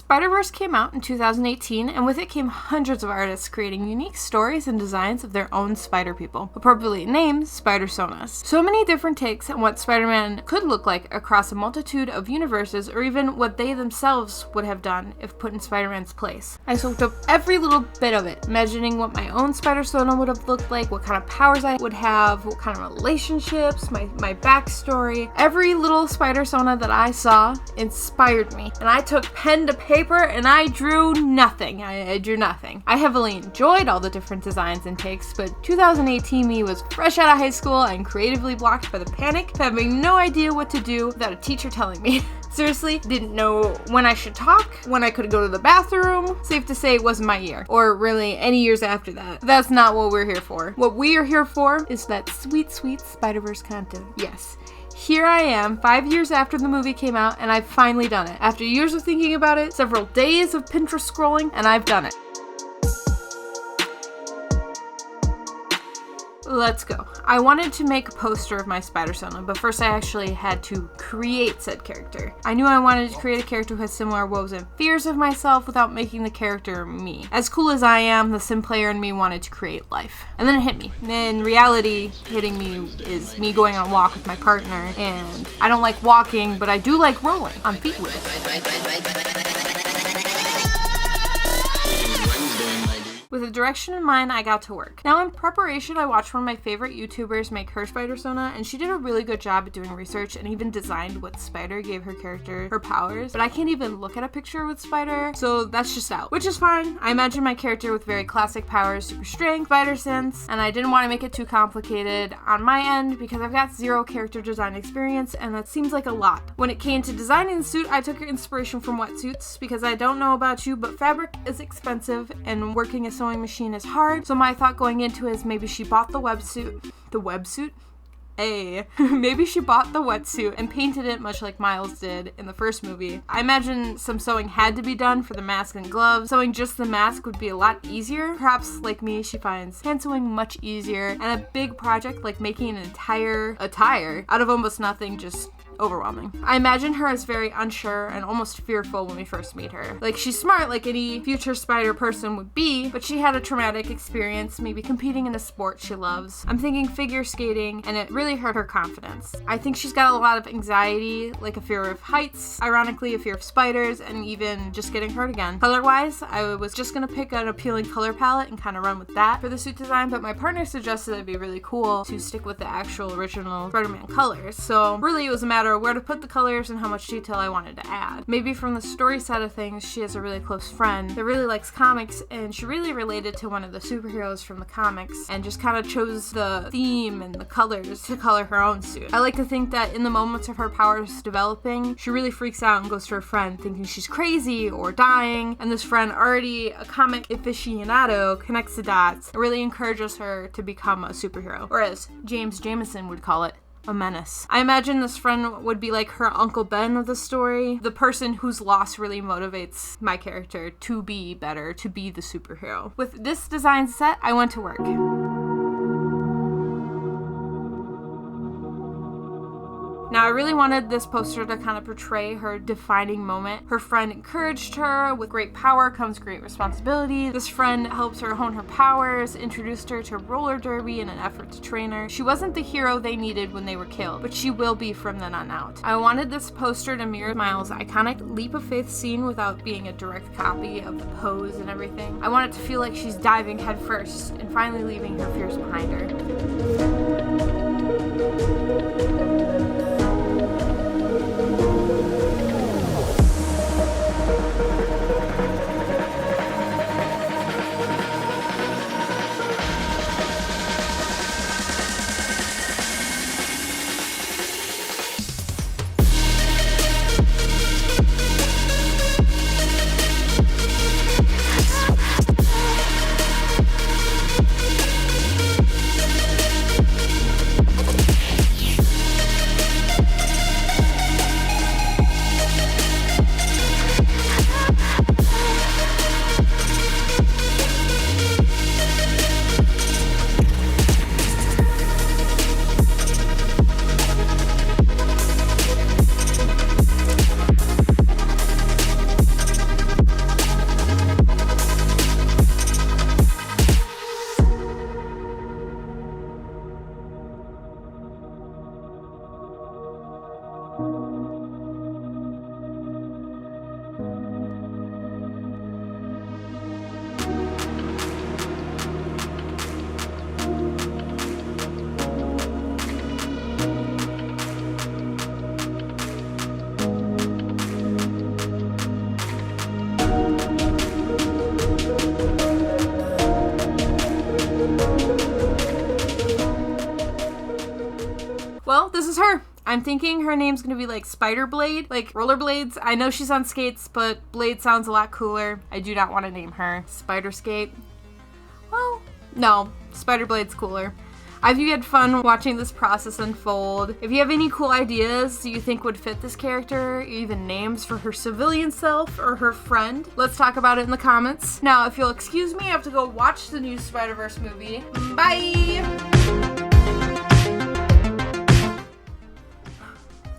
Spider-Verse came out in 2018, and with it came hundreds of artists creating unique stories and designs of their own spider people, appropriately named Spidersonas. So many different takes on what Spider-Man could look like across a multitude of universes, or even what they themselves would have done if put in Spider-Man's place. I soaked up every little bit of it, imagining what my own Spidersona would have looked like, what kind of powers I would have, what kind of relationships, my backstory. Every little Spidersona that I saw inspired me, and I took pen to paper and I drew nothing. I drew nothing. I heavily enjoyed all the different designs and takes, but 2018 me was fresh out of high school and creatively blocked by the panic of having no idea what to do without a teacher telling me. Seriously, didn't know when I should talk, when I could go to the bathroom. Safe to say it wasn't my year, or really any years after that. That's not what we're here for. What we are here for is that sweet, sweet Spider-Verse content. Yes. Here I am, 5 years after the movie came out, and I've finally done it. After years of thinking about it, several days of Pinterest scrolling, and I've done it. Let's go. I wanted to make a poster of my Spidersona, but first I actually had to create said character. I knew I wanted to create a character who has similar woes and fears of myself without making the character me. As cool as I am, the sim player in me wanted to create life. And then it hit me. In reality, hitting me is me going on a walk with my partner, and I don't like walking, but I do like rolling on feet with it. With a direction in mind, I got to work. Now in preparation, I watched one of my favorite YouTubers make her Spidersona, and she did a really good job at doing research and even designed what spider gave her character her powers, but I can't even look at a picture with spider, so that's just out, which is fine. I imagined my character with very classic powers, super strength, spider sense, and I didn't want to make it too complicated on my end because I've got zero character design experience, and that seems like a lot. When it came to designing the suit, I took inspiration from wetsuits because I don't know about you, but fabric is expensive and working a sewing machine is hard, so my thought going into it is maybe she bought the wetsuit. Maybe she bought the wetsuit and painted it much like Miles did in the first movie. I imagine some sewing had to be done for the mask and gloves. Sewing just the mask would be a lot easier. Perhaps, like me, she finds hand sewing much easier, and a big project like making an entire attire out of almost nothing just overwhelming. I imagine her as very unsure and almost fearful when we first meet her. Like, she's smart like any future spider person would be, but she had a traumatic experience, maybe competing in a sport she loves. I'm thinking figure skating, and it really hurt her confidence. I think she's got a lot of anxiety, like a fear of heights, ironically a fear of spiders, and even just getting hurt again. Color-wise, I was just gonna pick an appealing color palette and kind of run with that for the suit design, but my partner suggested it'd be really cool to stick with the actual original Spider-Man colors. So really it was a matter of where to put the colors and how much detail I wanted to add. Maybe from the story side of things, she has a really close friend that really likes comics, and she really related to one of the superheroes from the comics and just kind of chose the theme and the colors to color her own suit. I like to think that in the moments of her powers developing, she really freaks out and goes to her friend thinking she's crazy or dying, and this friend, already a comic aficionado, connects the dots and really encourages her to become a superhero, or as James Jameson would call it, a menace. I imagine this friend would be like her Uncle Ben of the story, the person whose loss really motivates my character to be better, to be the superhero. With this design set, I went to work. Now, I really wanted this poster to kind of portray her defining moment. Her friend encouraged her, with great power comes great responsibility. This friend helps her hone her powers, introduced her to roller derby in an effort to train her. She wasn't the hero they needed when they were killed, but she will be from then on out. I wanted this poster to mirror Miles' iconic leap of faith scene without being a direct copy of the pose and everything. I want it to feel like she's diving headfirst and finally leaving her fears behind her. Well, this is her. I'm thinking her name's gonna be like Spider Blade, like rollerblades. I know she's on skates, but Blade sounds a lot cooler. I do not want to name her Spider Skate. Well, no, Spider Blade's cooler. I hope you had fun watching this process unfold. If you have any cool ideas you think would fit this character, even names for her civilian self or her friend, let's talk about it in the comments. Now, if you'll excuse me, I have to go watch the new Spider-Verse movie. Bye!